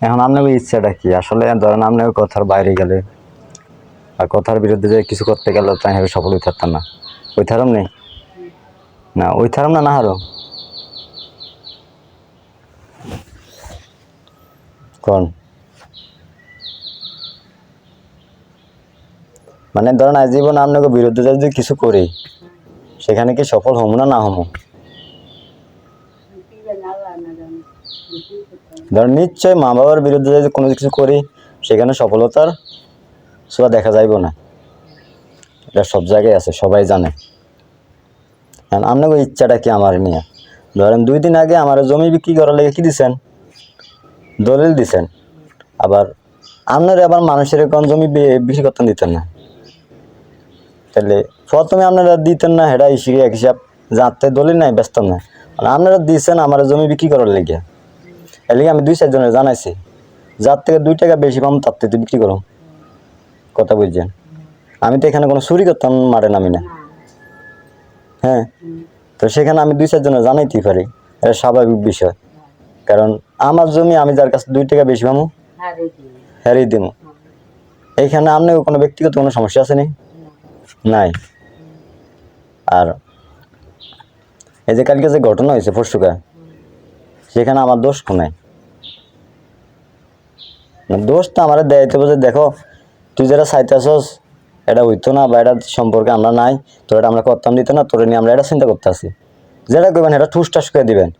এখন আপনার ইচ্ছাটা কি আসলে? ধরেন আপনার কথার বাইরে গেলে আর কথার বিরুদ্ধে যে কিছু করতে গেলে তাই হবে সফল হইতে পারতাম না। ওই থারাম নেই না, ওই থারাম না, না হারো কোন মানে ধরেন আজীবন আপনাকে বিরুদ্ধে যদি কিছু করি সেখানে কি সফল হমু না, না হমু? ধরেন নিশ্চয় মা বাবার বিরুদ্ধে যদি কোনো কিছু করি সেখানে সফলতার ছোঁয়া দেখা যাইব না, এটা সব জায়গায় আছে, সবাই জানে। আপনাকে ইচ্ছাটা কি আমার নিয়ে? ধরেন 2 দিন আগে আমার জমি বিক্রি করার লেগে কি দিছেন, দলিল দিছেন। আবার আপনারা আবার মানুষের কোন জমি বিক্রি করতে দিতেন না, তাহলে প্রথমে আপনারা দিতেন না, হেটা এক হিসাব যাতে দলিল নাই ব্যস্ত না। আপনারা দিয়েছেন আমার জমি বিক্রি করার লেগে, এর লেগে আমি 2-4 জনের জানাইছি, যার থেকে 2 টাকা বেশি পাম তার থেকে বিক্রি করো। কথা বুঝছেন? আমি তো এখানে কোনো চুরি করতাম মারে নামি না। হ্যাঁ, তো সেখানে আমি 2-4 জনের জানাইতেই পারি, এটা স্বাভাবিক বিষয়। কারণ আমার জমি আমি যার কাছে 2 টাকা বেশি পাবো হারিয়ে দিব। এইখানে আপনার কোনো ব্যক্তিগত কোনো সমস্যা আছে নাই। আর এই যে কালকে যে ঘটনা হয়েছে পরশুকা, সেখানে আমার দোষ নাই। দোষ তো আমার দেয়াইতে হবে যে দেখো তুই যেটা চাইতেছস এটা হইতো না, বা এটা সম্পর্কে আমরা নাই, তোর এটা আমরা করতাম দিত না, তোরে নিয়ে আমরা এটা চিন্তা করতে আসি, যেটা করবেন এটা ঠুস টাস করে দিবেন।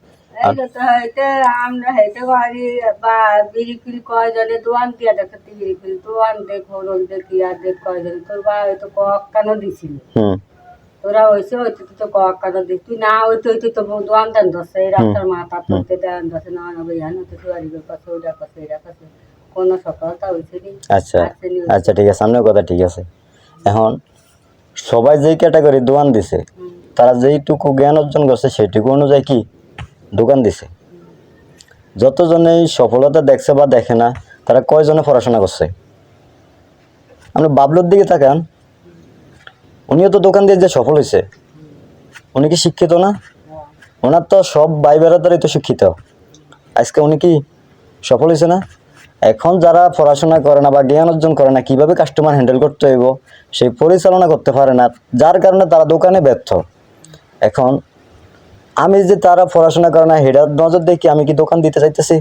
আমরা হেঁটে বাড়ি বা বিড়িফিল কয়জনে দোয়ান দিয়া দেখাতে বিড়িফিল দোয়ান দেখ হরল দেখি আর দেখ কয়জন তোর বা হয়তো কক কেন দিছিল তোরা হয়েছে হয়তো তুই তো কক কেন দিস তুই না হইতে হইতে তো দোয়ান দেন ধরছে এই রাস্তার মাথা তুলতে দেন ধরছে না না ভাইয়া হতে তুয়ারিবের কাছে ওইটার কাছে এটা কাছে কোনো সফলতা হয়েছে নি। আচ্ছা আচ্ছা ঠিক আছে, আপনার কথা ঠিক আছে। এখন সবাই যেই ক্যাটাগরি দোয়ান দিছে তারা যেইটুকু জ্ঞান অর্জন করছে সেইটুকু অনুযায়ী কি দোকান দিছে। যতজনেই সফলতা দেখছে বা দেখে না তারা কয়জনে পড়াশোনা করছে? আমরা বাবলুর দিকে তাকান, উনিও তো দোকান দিয়ে যে সফল হয়েছে, উনি কি শিক্ষিত না? ওনার তো সব ভাই বেড়াদারই তো শিক্ষিত, আজকে উনি কি সফল হয়েছে না? এখন যারা পড়াশোনা করে না বা জ্ঞান অর্জন করে না কিভাবে কাস্টমার হ্যান্ডেল করতে হইব সেই পরিচালনা করতে পারে না, যার কারণে তারা দোকানে ব্যর্থ। এখন আমি যে তারা পড়াশোনা করে না হেডার নজর দেখি আমি কি দোকান দিতে চাইতেছি?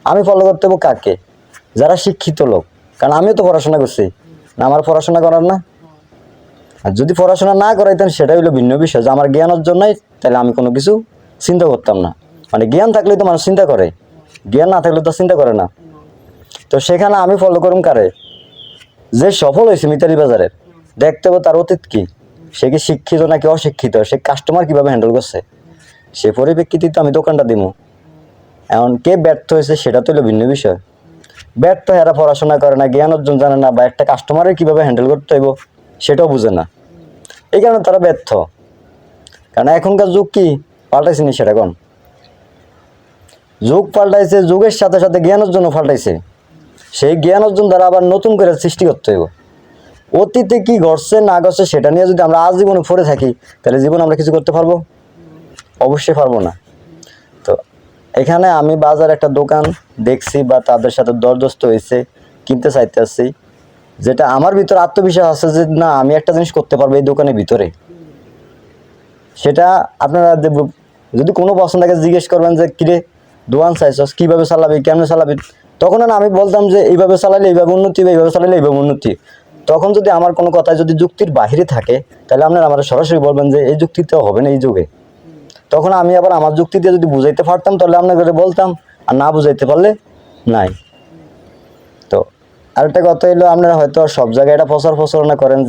আমি ফলো করতে হবো কাকে? যারা শিক্ষিত লোক, কারণ আমিও তো পড়াশোনা করছি না, আমার পড়াশোনা করার না? আর যদি পড়াশোনা না করাইতেন সেটা হইলো ভিন্ন বিষয়, যে আমার জ্ঞান অর্জন নাই তাহলে আমি কোনো কিছু চিন্তা করতাম না। মানে জ্ঞান থাকলেই তো মানুষ চিন্তা করে, জ্ঞান না থাকলে তো চিন্তা করে না। তো সেখানে আমি ফলো করুম কারে? যে সফল হয়েছে মিতালি বাজারের, দেখতে হবে তার অতীত কি, সে কি শিক্ষিত নাকি অশিক্ষিত, সে কাস্টমার কিভাবে হ্যান্ডেল করছে, সে পরিপ্রেক্ষিতে তো আমি দোকানটা দিব। এখন কে ব্যর্থ হয়েছে সেটা তো হলো ভিন্ন বিষয়। ব্যর্থ এরা পড়াশোনা করে না, জ্ঞান অর্জন জানে না, বা একটা কাস্টমারের কিভাবে হ্যান্ডেল করতে হইব সেটাও বুঝে না, এই কারণে তারা ব্যর্থ। কারণ এখনকার যুগ কি পাল্টাইছে নি সেটা কোন? যুগ পাল্টাইছে, যুগের সাথে সাথে জ্ঞান অর্জনও পাল্টাইছে। সেই জ্ঞান অর্জন দ্বারা আবার নতুন করে সৃষ্টি করতে হইব। অতীতে কি ঘটছে না ঘটছে সেটা নিয়ে যদি আমরা আজীবনে পড়ে থাকি তাহলে জীবন আমরা কিছু করতে পারবো? অবশ্যই পারবো না। তো এখানে আমি বাজার একটা দোকান দেখছি বা তাদের সাথে দরদস্ত হয়েছে, কিনতে চাইতে আসছি, যেটা আমার ভিতরে আত্মবিশ্বাস আছে যে না আমি একটা জিনিস করতে পারবো এই দোকানের ভিতরে। সেটা আপনারা যদি কোনো পছন্দকে জিজ্ঞেস করবেন যে কিরে দোকান চাইছস কীভাবে চালাবি কেমনে চালাবি, তখন না আমি বলতাম যে এইভাবে চালালে এইভাবে উন্নতি হবে, এইভাবে চালালে এইভাবে উন্নতি। তখন যদি আমার কোনো কথায় যদি যুক্তির বাহিরে থাকে তাহলে আপনারা আমার সরাসরি বলবেন যে এই যুক্তিতে হবে না এই যুগে। তখন আমি আবার আমার যুক্তি দিয়ে যদি বুঝাইতে পারতাম তাহলে আপনাকে বলতাম, আর না বুঝাইতে পারলে নাই। তো আরেকটা কথা হইলো, আপনারা হয়তো সব জায়গায় এটা প্রচারণা করেন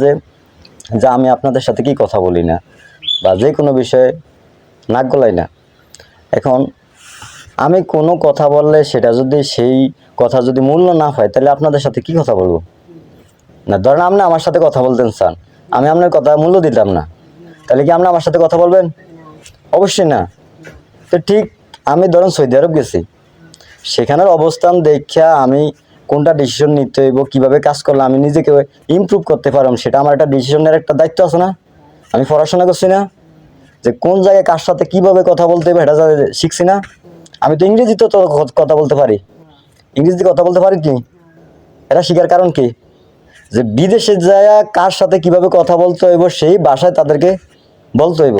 যে আমি আপনাদের সাথে কি কথা বলি না বা যে কোনো বিষয়ে নাক গলাই না। এখন আমি কোনো কথা বললে সেটা যদি সেই কথা যদি মূল্য না হয় তাহলে আপনাদের সাথে কি কথা বলবো? না ধরেন আপনি আমার সাথে কথা বলতেন চান, আমি আপনার কথা মূল্য দিতাম না, তাহলে কি আপনি আমার সাথে কথা বলবেন? অবশ্যই না। তো ঠিক আমি ধরেন সৌদি আরব গেছি, সেখানের অবস্থান দেখা আমি কোনটা ডিসিশন নিতে হইব, কীভাবে কাজ করলে আমি নিজেকে ইমপ্রুভ করতে পারলাম, সেটা আমার একটা ডিসিশনের একটা দায়িত্ব আছে না? আমি পড়াশোনা করছি না, যে কোন জায়গায় কার সাথে কীভাবে কথা বলতে হবে এটা শিখছি না? আমি তো ইংরেজিতে তো কথা বলতে পারি, ইংরেজিতে কথা বলতে পারি কি? এটা শিখার কারণ কি? যে বিদেশে যায় কার সাথে কিভাবে কথা বলতে হইব সেই ভাষায় তাদেরকে বলতে হইব।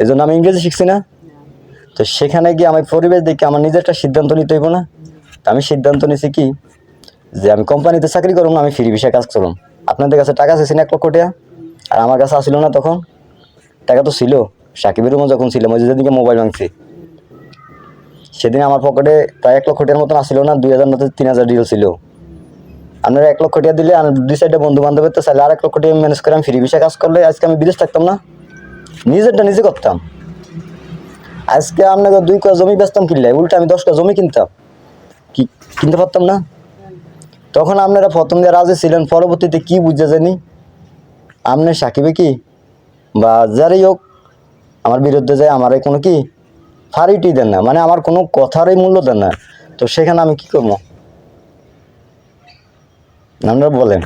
এই জন্য আমি ইংরেজি শিখছি না। তো সেখানে গিয়ে আমি পরিবেশ দেখে আমার নিজের একটা সিদ্ধান্ত নিতে হইব না। তো আমি সিদ্ধান্ত নিছি কি, যে আমি কোম্পানিতে চাকরি করব না, আমি ফ্রি ভিসায় কাজ করব। আপনাদের কাছে টাকা চাইছি না 1 লক্ষ টাকা, আর আমার কাছে আসিল না তখন। টাকা তো ছিল সাকিবের রুমে যখন ছিলাম, ওই যেদিনকে মোবাইল ভাঙছি সেদিন আমার পকেটে প্রায় 1 লক্ষ টাকার মতন আসিল না, 2000 না 3000 ডিল ছিল। আপনারা 1 লক্ষ টাকা দিলে আর 2-4টা বন্ধু বান্ধবের তো চাইলে আর 1 লক্ষ টাকা ম্যানেজ করে আমি ফ্রি ভিসা কাজ করলে আজকে আমি বিদেশ থাকতাম না, নিজেরটা নিজে করতাম। আজকে আপনাকে 2 কাজ জমি বেচতাম কিনলে, উল্টা আমি 10 কাজ জমি কিনতাম, কি কিনতে পারতাম না? তখন আপনারা প্রথম দিয়ে রাজি ছিলেন, পরবর্তীতে কি বুঝে জানি আপনি সাকিবে কি বা যারাই হোক আমার বিরুদ্ধে যায় আমার কোনো কি ফারিটি দেন না, মানে আমার কোনো কথারই মূল্য দেন না। তো সেখানে আমি কি করবো আপনারা বলেন?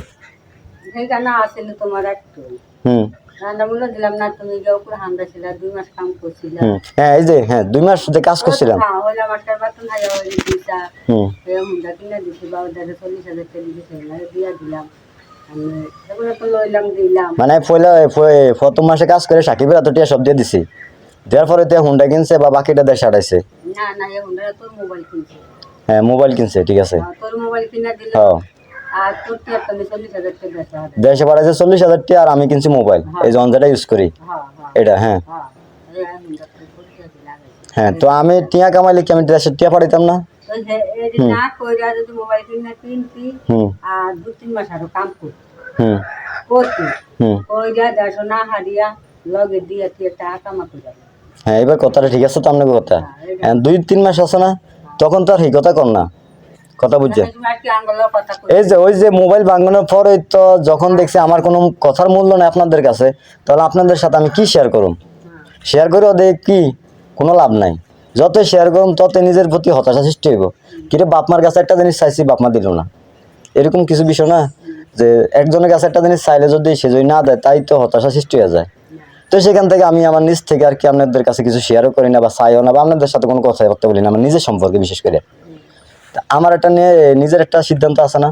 সেইখানে আসেনি তোমার একটু হুম রান্না মূল্য দিলাম না, তুমি যে উপরে হান্দা ছিল 2 মাস কাম করছিল। হুম হ্যাঁ, এই যে হ্যাঁ 2 মাস যে কাজ করছিলাম। হ্যাঁ ওই আমার টাকা বাতন হাই ওই দিতা হুম হুন্ডা কিনে দিছি, বাবা দাদা 40,000 টাকা দিয়েছে, দিয়া দিলাম আমি এগুলো তো লইলাম দিলাম। মানে প্রথম মাসে কাজ করে সাকিবের এত টাকা সব দিয়ে দিছি, দেওয়ার পরে তো হুন্ডা কিনছে বা বাকিটা দেশে আড়াইছে। না না এই হুন্ডা তোর মোবাইল কিনছে। হ্যাঁ মোবাইল কিনছে, ঠিক আছে। তোর মোবাইল কিনা দিলে হ্যাঁ আর তোর তো একটা 40,000 টাকা দেশে হবে। দেশে পাঠাইছে 40,000 টাকা, আর আমি কিনছি মোবাইল, এই যে যেটা ইউজ করি হ্যাঁ হ্যাঁ এটা। হ্যাঁ হ্যাঁ এই হুন্ডা তো 40,000 লাগাইছে। হ্যাঁ, তো আমি টিয়া কামাইলে কি আমি দেশের টিয়া পাঠাইতাম না? তো এই যে না কইরা যদি মোবাইল কিনা কিনতি হুম আর 2-3 মাস আরো কাম করতি হুম করতি হুম কইরা দেশ না হারিয়া লগে দিয়ে তুই টাকা কামাতে যাবে। হ্যাঁ, এবার কথাটা ঠিক আছে তো আপনার কথা। হ্যাঁ 2-3 মাস আছে না, তখন তো আর এই কথা কর না, কথা বুঝছে। তুমি আর কি আঙ্গলের কথা কই। এই যে ওই যে মোবাইল ভাঙানোর পরে তো যখন দেখছি আমার কোনো কথার মূল্য নেই আপনাদের কাছে, তাহলে আপনাদের সাথে আমি কি শেয়ার করুম? শেয়ার করে ওদের কি কোনো লাভ নাই। যতই শেয়ার করুম তত নিজের প্রতি হতাশা সৃষ্টি হইব। কিরে বাপ মার কাছে একটা জিনিস চাইছি বাপ মা দিল না, এরকম কিছু বিষয় না যে একজনের কাছে একটা জিনিস চাইলে যদি সে যদি না দেয় তাই তো হতাশা সৃষ্টি হয়ে যায়। তো সেখান থেকে আমি আমার নিজ থেকে আর কি আপনাদের কাছে কিছু শেয়ারও করি না বা চাইও না, বা আপনাদের সাথে কোনো কথাবার্তা বলি না আমার নিজের সম্পর্কে বিশেষ করে। আমার একটা নিয়ে নিজের একটা সিদ্ধান্ত আছে না।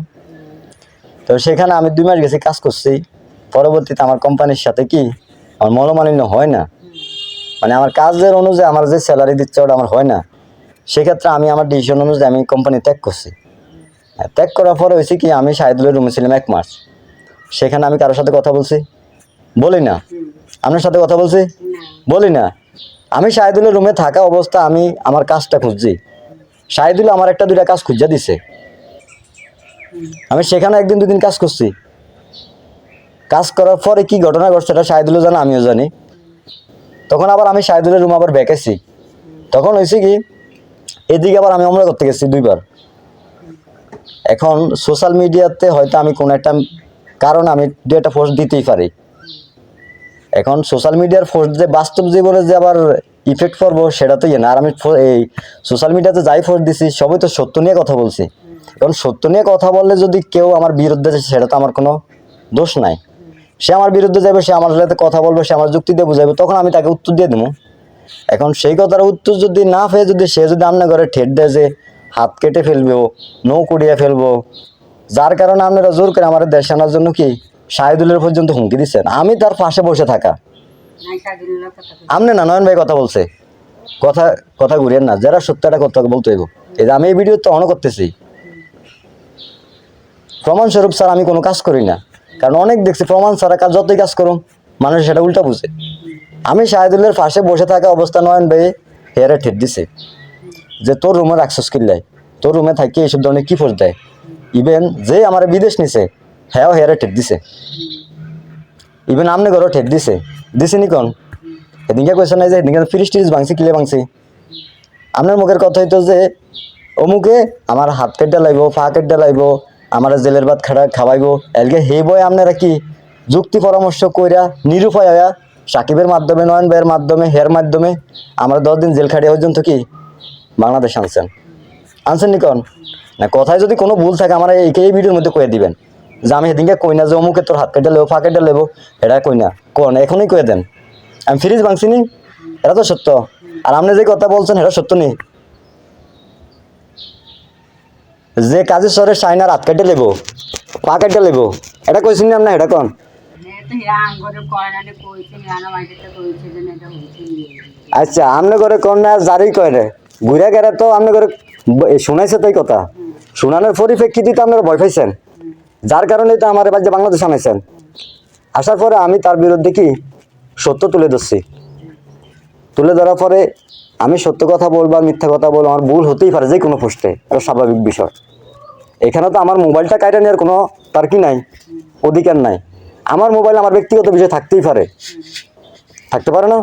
তো সেখানে আমি 2 মাস গেছি কাজ করছি, পরবর্তীতে আমার কোম্পানির সাথে কি আমার মনোমালিন্য হয় না, মানে আমার কাজের অনুযায়ী আমার যে স্যালারি দিচ্ছে ওটা আমার হয় না। সেক্ষেত্রে আমি আমার ডিসিশন অনুযায়ী আমি কোম্পানি ত্যাগ করছি। ত্যাগ করার পরে হয়েছে কি, আমি শাহিদুলের রুমে ছিলাম 1 মাস। সেখানে আমি কারোর সাথে কথা বলছি? বলি না। আপনার সাথে কথা বলছি? বলি না। আমি শাহিদুলের রুমে থাকা অবস্থা আমি আমার কাজটা খুঁজছি, শাহিদুল আমার 1-2টা কাজ খুঁজা দিছে। আমি সেখানে 1-2 দিন কাজ করছি। কাজ করার পরে কি ঘটনা ঘটছে এটা শাহিদুলও জানে আমিও জানি। তখন আবার আমি শাহিদুলের রুম আবার বেঁকেছি। তখন হয়েছে কি, এদিকে আবার আমি অমরা করতে গেছি 2 বার। এখন সোশ্যাল মিডিয়াতে হয়তো আমি কোনো একটা কারণ আমি 2-একটা পোস্ট দিতেই পারি। এখন সোশ্যাল মিডিয়ার পোস্ট যে বাস্তব জীবনে যে আবার ইফেক্ট পড়বো সেটা তো ইয়ে না। আর আমি এই সোশ্যাল মিডিয়াতে যাই পোস্ট দিছি সবই তো সত্য নিয়ে কথা বলছি। এখন সত্য নিয়ে কথা বললে যদি কেউ আমার বিরুদ্ধে যায় সেটা তো আমার কোনো দোষ নাই। সে আমার বিরুদ্ধে যাবে, সে আমার সাথে কথা বলবে, সে আমার যুক্তি দিয়ে বুঝাবে, তখন আমি তাকে উত্তর দিয়ে দেবো। এখন সেই কথার উত্তর যদি না পেয়ে যদি সে যদি আপনার ঘরে ঠেট দেয় যে হাত কেটে ফেলবো, নৌ কুড়িয়ে ফেলবো, যার কারণে আপনারা জোর করে আমার দেশ আনার জন্য কি শাহিদুলের পর্যন্ত হুমকি দিচ্ছেন, আমি তার পাশে বসে থাকা। আপনি না নয়ন ভাই কথা বলছে, কথা কথা ঘুরিয়েন না, যারা সত্যটা কথা বলতে হইব। এই যে আমি এই ভিডিও তো অন করতেছি প্রমাণস্বরূপ স্যার আমি কোনো কাজ করি না, কারণ অনেক দেখছি প্রমাণ ছাড়া কাজ যতই কাজ করুন মানুষ সেটা উল্টা বুঝে। আমি শাহিদুলের পাশে বসে থাকা অবস্থা নয়ন ভাই হেয়ারে ঠেট দিছে যে তোর রুমে রাখছস কিল্লাই, তোর রুমে থাকি এইসব ধরনের কি ফোর্স দেয়। ইভেন যে আমার বিদেশ নিছে হ্যাঁ হেয়ারে ঠেট দিছে, ইভেন আমনে ঘরও ঠেট দিছে, দিছে নি কন এদিকে কোয়েশন নাই যে এদিকে ফ্রিজ টিজ ভাঙছি কিলে ভাঙছি। আপনার মুখের কথা হইতো যে অমুকে আমার হাত কেটে লাইব, পা কেটে লাইব, আমার জেলের ভাত খাওয়াইবো, এলগে হে বয় আপনারা কি যুক্তি পরামর্শ কইরা নিরুপায় হইয়া সাকিবের মাধ্যমে নয়ন ভাইয়ের মাধ্যমে হের মাধ্যমে আমরা 10 দিন জেল খাটিয়া পর্যন্ত কি বাংলাদেশ আনছেন নি কন না? কথায় যদি কোনো ভুল থাকে আমার এই ভিডিওর মধ্যে কয়ে দিবেন যে আমি সেদিনকে কই না যে অমুকে তোর হাত কেটে লেবো, পা কেটে লেবো, এটা কই না, কোন এখনই কয়ে দেন আমি ফ্রিজ ভাঙছি নি, এটা তো সত্য। আর আপনি যে কথা বলছেন এটা সত্য নেই। যে কাজে সরে সাইনার হাত কাটে লেবো পা কাটে লেবো এটা কইছেন না এটা কোন আচ্ছা আমনে করে কোন না জারি করে ঘুরে গেলে তো আমনে করে শুনাইছে তাই কথা শুনানোর পরিপ্রেক্ষিতে তো আপনারা ভয় পাইছেন যার কারণে তো আমার এবার যে বাংলাদেশ আনাইছেন আসার পরে আমি তার বিরুদ্ধে কি সত্য তুলে ধরছি তুলে ধরার পরে আমি সত্য কথা বলবো আর মিথ্যা কথা বলবো আমার ভুল হতেই পারে যে কোনো পোস্টে এটা স্বাভাবিক বিষয় এখানে তো আমার মোবাইলটা কাইটা নেওয়ার কোনো তার কি নাই অধিকার নাই আমার মোবাইল আমার ব্যক্তিগত বিষয় থাকতেই পারে থাকতে পারে না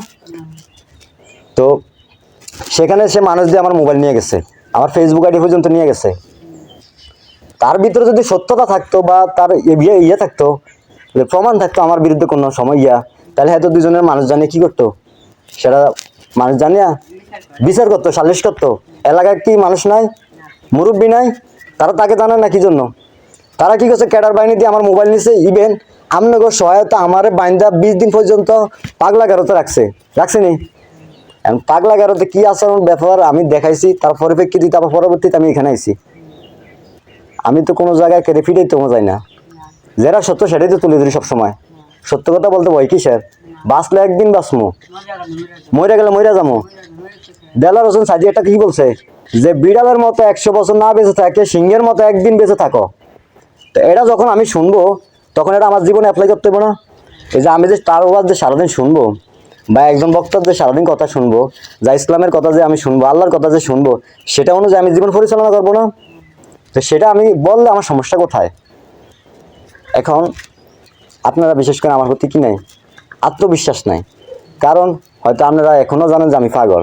তো সেখানে সে মানুষ দিয়ে আমার মোবাইল নিয়ে গেছে আমার ফেসবুক আইডি পর্যন্ত নিয়ে গেছে তার ভিতরে যদি সত্যতা থাকতো বা তার ইয়ে থাকতো প্রমাণ থাকতো আমার বিরুদ্ধে কোনো সময় তাহলে হয়তো দুজনের মানুষ জানিয়ে কি করতো সেটা মানুষ জানিয়া বিচার করতো সালিশ করতো এলাকায় কি মানুষ নাই মুরব্বী নাই তারা তাকে জানে না কি জন্য তারা কি করছে ক্যাডার বাহিনী দিয়ে আমার মোবাইল নিছে ইভেন আমনগর সহায়তা আমার বাইন্দা 20 দিন পর্যন্ত পাগলা গারোতে রাখছেনি পাগলা গারোতে কি আচরণ ব্যাপার আমি দেখাইছি তার পরিপ্রেক্ষিতে তারপর পরবর্তীতে আমি এখানে আইছি আমি তো কোনো জায়গায় কেটে ফিরেই তো যাই না যেটা সত্য সেটাই তো তুলে ধরি সবসময় সত্য কথা বলতে ভয় কি স্যার বাঁচলে একদিন বাঁচমু মরে গেলে মরে যাবো দেলার হোসেন সাজি একটা কি বলছে যে বিড়ালের মতো 100 বছর না বেঁচে থাকে সিংহের মতো একদিন বেঁচে থাকো তো এটা যখন আমি শুনবো তখন এটা আমার জীবনে অ্যাপ্লাই করতে হবে না এই যে আমি যে তার ওয়াজ যে সারাদিন শুনবো বা একজন বক্তার যে সারাদিন কথা শুনবো যা ইসলামের কথা যে আমি শুনবো আল্লাহর কথা যে শুনবো সেটা অনুযায়ী আমি জীবন পরিচালনা করবো না তো সেটা আমি বললে আমার সমস্যা কোথায় এখন আপনারা বিশেষ করে আমার প্রতি কি নাই আত্মবিশ্বাস নাই কারণ হয়তো আপনারা এখনও জানেন যে আমি পাগল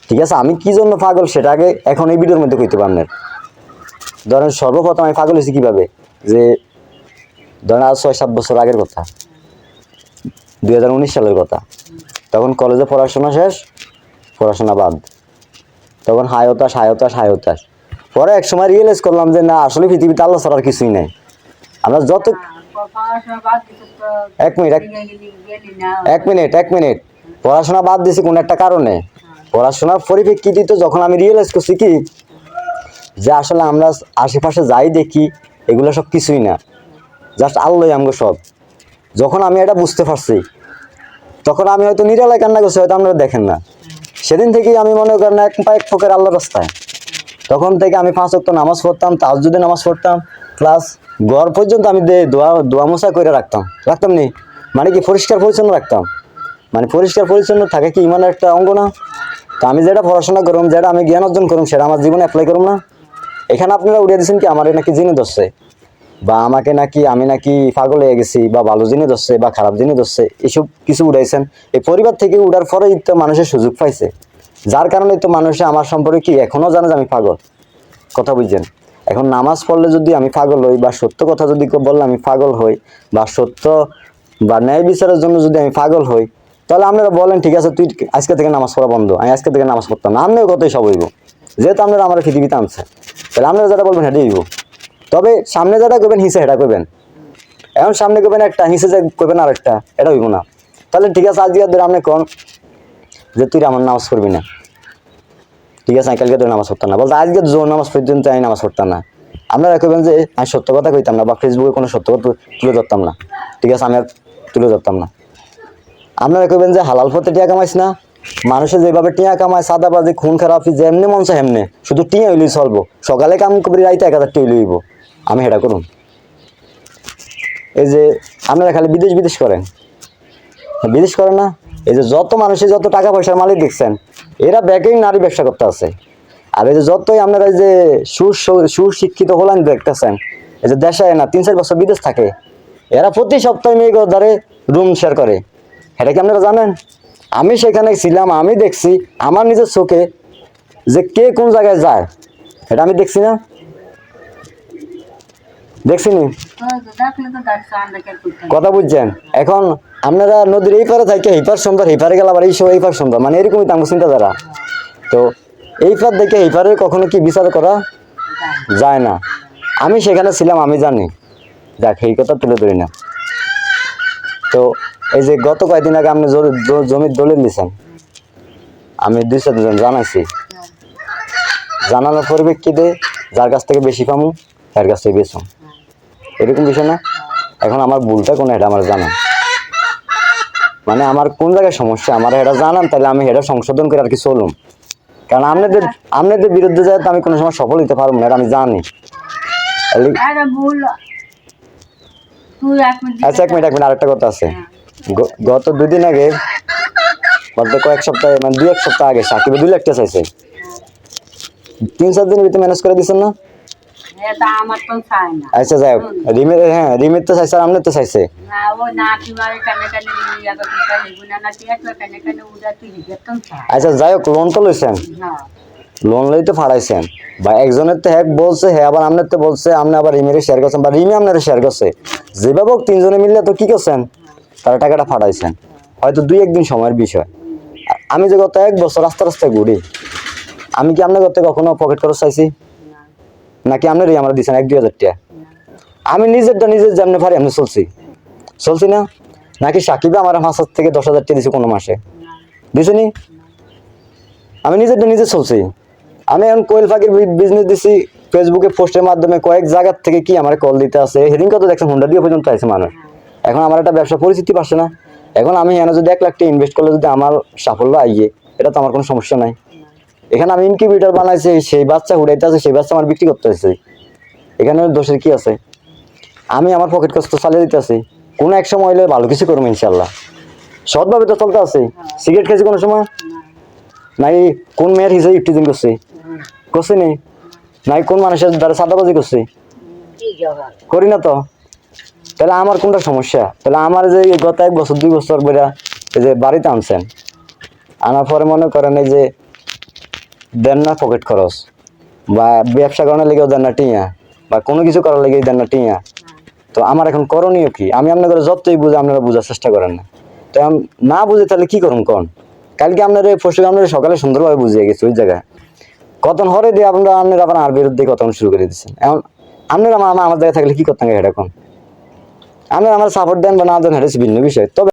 ঠিক আছে আমি কি জন্য পাগল সেটা আগে এখন এই ভিডিওর মধ্যে কইতে পারেন ধরেন সর্বপ্রথম আমি পাগল হয়েছি কীভাবে যে ধরেন আজ 6-7 বছর আগের কথা 2019 সালের কথা তখন কলেজে পড়াশোনা শেষ পড়াশোনা বাদ তখন হায় হতাশ পরে এক সময় রিয়েলাইজ করলাম যে না আসলে পৃথিবীতে আল্লাহ ছাড়া আর কিছুই নেই আমরা যত এক মিনিট পড়াশোনা বাদ দিয়েছি কোন একটা কারণে পড়াশোনার পরিপ্রেক্ষিতে তো যখন আমি রিয়েলাইজ করছি কি যে আসলে আমরা আশেপাশে যাই দেখি এগুলো সব কিছুই না জাস্ট আল্লাহ আমগো সব যখন আমি এটা বুঝতে পারছি তখন আমি হয়তো নিরালায় কান্না করছি হয়তো আপনারা দেখেন না সেদিন থেকেই আমি মনে করেন এক ফোকের আল্লাহর রাস্তায় তখন থেকে আমি 5 ওয়াক্ত নামাজ পড়তাম তাহাজ্জুদে নামাজ পড়তাম প্লাস ঘর পর্যন্ত আমি দোয়া মোছা করে রাখতাম নি মানে কি পরিষ্কার পরিচ্ছন্ন রাখতাম মানে পরিষ্কার পরিচ্ছন্ন থাকে কি ইমানের একটা অঙ্গ না তো আমি যেটা পড়াশোনা করুম যেটা আমি জ্ঞান অর্জন করুম সেটা আমার জীবনে অ্যাপ্লাই করুম না এখানে আপনারা উড়িয়ে দিচ্ছেন কি আমার নাকি জিনে ধরছে বা আমাকে নাকি আমি নাকি পাগল হয়ে গেছি বা ভালো জিনে ধরছে বা খারাপ জিনে ধরছে এসব কিছু উড়াইছেন এই পরিবার থেকে উড়ার পরেই তো মানুষের সুযোগ পাইছে যার কারণে তো মানুষে আমার সম্পর্কে কি এখনও জানে যে আমি পাগল কথা বুঝছেন এখন নামাজ পড়লে যদি আমি পাগল হই বা সত্য কথা যদি কেউ বললে আমি পাগল হই বা সত্য বা ন্যায় বিচারের জন্য যদি আমি পাগল হই তাহলে আপনারা বলেন ঠিক আছে তুই আজকে থেকে নামাজ পড়া বন্ধ আমি আজকে থেকে নামাজ পড়তাম না আপনার কতই সব হইব যেহেতু আপনারা আমার পৃথিবীতে আনছে তাহলে আপনারা যেটা বলবেন সেটাই হইব তবে সামনে যেটা করবেন হিসে সেটা করবেন এখন সামনে করবেন একটা হিসে যে করবেন আর একটা এটা হইব না তাহলে ঠিক আছে আজকে ধরে আপনি কোন যে তুই আমার নামাজ পড়বি না ঠিক আছে আমি কালকে ধরে নামাজ পড়তাম না বলতে আজকে জোর নামাজ পর্যন্ত আমি নামাজ পড়তাম না আপনারা কইবেন যে আমি সত্য কথা কইতাম না বা ফেসবুকে কোনো সত্য কথা তুলে ধরতাম না ঠিক আছে আমি আর তুলে ধরতাম না আপনারা কইবেন যে হালাল পথে টিয়া কামাইস না মানুষে যেভাবে টিয়া কামায় সাদাবাজি খুন খারাপি যেমনি মন চায় হেমনে শুধু টিয়া হইলেই চলবো সকালে কাম করি রাইতে 1000 টি হইব আমি সেটা করুন এই যে আপনারা খালি বিদেশ করেন না এই যে যত মানুষের যত টাকা পয়সার মালিক দেখছেন এরা ব্যাকিং নারী ব্যবসা করতে আছে আর এই যে যতই আপনারা এই যে সুশিক্ষিত হলেন দেখতেছেন এই যে দেশে না 3-4 বছর বিদেশ থাকে এরা প্রতি সপ্তাহে মেয়ে ধরে রুম শেয়ার করে এটা কি আপনারা জানেন আমি সেখানে ছিলাম আমি দেখছি আমার নিজের চোখে যে কে কোন জায়গায় যায় এটা আমি দেখছি না দেখছিনি কথা বুঝছেন এখন আপনারা নদীর এই পারে থাকে এই পার সুন্দর এই পারে গেলে আবার এই পার সুন্দর মানে এরকমই তাঙ্গ চিন্তাধারা তো এই পার দেখে এই পারে কখনো কি বিচার করা যায় না আমি সেখানে ছিলাম আমি জানি দেখ এই কথা তুলে ধরি না তো এই যে গত কয়েকদিন আগে আপনি জমির দলিল দিয়েছেন আমি 200 জন জানাইছি জানানোর পরিপ্রেক্ষিতে যার কাছ থেকে বেশি পামু তার কাছ থেকে বেচুম, এরকম বিষয় না? এখন আমার ভুলটা কোনো এটা আমার জানান, মানে আমার কোন জায়গায় সমস্যা আমার এটা জানান, তাহলে আমি এটা সংশোধন করে আর কি চলুম। কারণ আপনাদের বিরুদ্ধে যায় তো আমি কোনো সময় সফল হতে পারবো না, এটা আমি জানি। আরে ভুল তুই এক মিনিট আচ্ছা, এক মিনিট আরেকটা কথা আছে। গত 2 দিন আগে, বলতে কয়েক সপ্তাহে, মানে 2-1 সপ্তাহ আগে সাকিবে 2 লাখ টাকা চাইছে, 3-4 দিনের ভিতরে ম্যানেজ করে দিচ্ছেন না? এটা আমার তো চাই না। আচ্ছা যাই হোক, রিমির তো চাইছে আর আপনার তো চাইছে না ও না কিভাবে কানে কানে নিয়ে আগে তুই কানে গুনা না ঠিক আছে কানে কানে উড়া তুই যেতাম চাই। আচ্ছা যাই হোক, লোন তো লইছেন, হ্যাঁ লোন লই তো ফাড়াইছেন, বা একজনের তো হ্যাক বলছে, হ্যাঁ আবার আপনার তো বলছে, আপনি আবার রিমিরে শেয়ার করছেন, বা রিমি আপনার শেয়ার করছে, যেভাবে হোক 3 জনে মিললে তো কি করছেন, তারা টাকাটা ফাটাইছেন, হয়তো 2-1 দিন সময়ের বিষয়। আমি যে গত 1 বছর রাস্তায় ঘুরি, আমি কি আপনার করতে কখনো পকেট খরচ চাইছি? নাকি আপনারই আমরা দিচ্ছেন 1-2 হাজার টাকা? আমি নিজেরটা নিজের যেমনি পারি আমি চলছি না? নাকি সাকিবে আমার 5 থেকে 10 হাজার টাকা দিছে কোনো মাসে? দিছে নি? আমি নিজেরটা নিজে চলছি। আমি এখন কোয়েল পাখির বিজনেস দিছি, ফেসবুকে পোস্টের মাধ্যমে কয়েক জায়গার থেকে কি আমার কল দিতে আছে, সেদিন কত দেখছেন হুন্ডা দিয়ে পর্যন্ত আছে মানুষ। এখন আমার একটা ব্যবসা পরিস্থিতি পাচ্ছে না, এখন আমি এখানে যদি 1 লাখ টাকা ইনভেস্ট করলে যদি আমার সাফল্য আইয়ে, এটা তো আমার কোনো সমস্যা নাই। এখানে আমি ইনকিউবেটর বানাইছি, সেই বাচ্চা উড়াইতে আছে, সেই বাচ্চা আমার বিক্রি করতে হচ্ছে, এখানে দোষের কি আছে? আমি আমার পকেট কষ্ট চালিয়ে দিতে আছি, কোনো এক সময় হলে ভালো কিছু করবো ইনশাল্লাহ, সৎভাবে তো চলতে আছে। সিগারেট খেয়েছি কোনো সময়? নাই কোন মেয়ের হিসেবে ইফটিজিং করছি নি? নাই কোন মানুষের দ্বারা সাদাবাজি করছি? করি না তো, তাহলে আমার কোনটা সমস্যা? তাহলে আমার যে গত 1 বছর 2 বছর বেড়া এই যে বাড়িতে আনছেন, আনার পরে মনে করেন এই যে দেন না পকেট খরচ, বা ব্যবসা করানোর লেগেও দেন না টিয়া, বা কোনো কিছু করার লেগেই দেন না টিয়া, তো আমার এখন করণীয় কি? আমি আপনাদের যতই বুঝে আপনারা বোঝার চেষ্টা করেন না, তো না বুঝে তাহলে কি করুন কোন? কালকে আপনার পরশু আপনার সকালে সুন্দরভাবে বুঝিয়ে গেছি ওই জায়গায়, কতন হরে দিয়ে আপনারা আবার আর বিরুদ্ধে কতন শুরু করে দিচ্ছেন। এখন আপনারা আমার জায়গায় থাকলে কি করতেন এটা কোন? আপনারা আমার সাপোর্ট দেন বা না দেন, এটা ভিন্ন বিষয়। তবে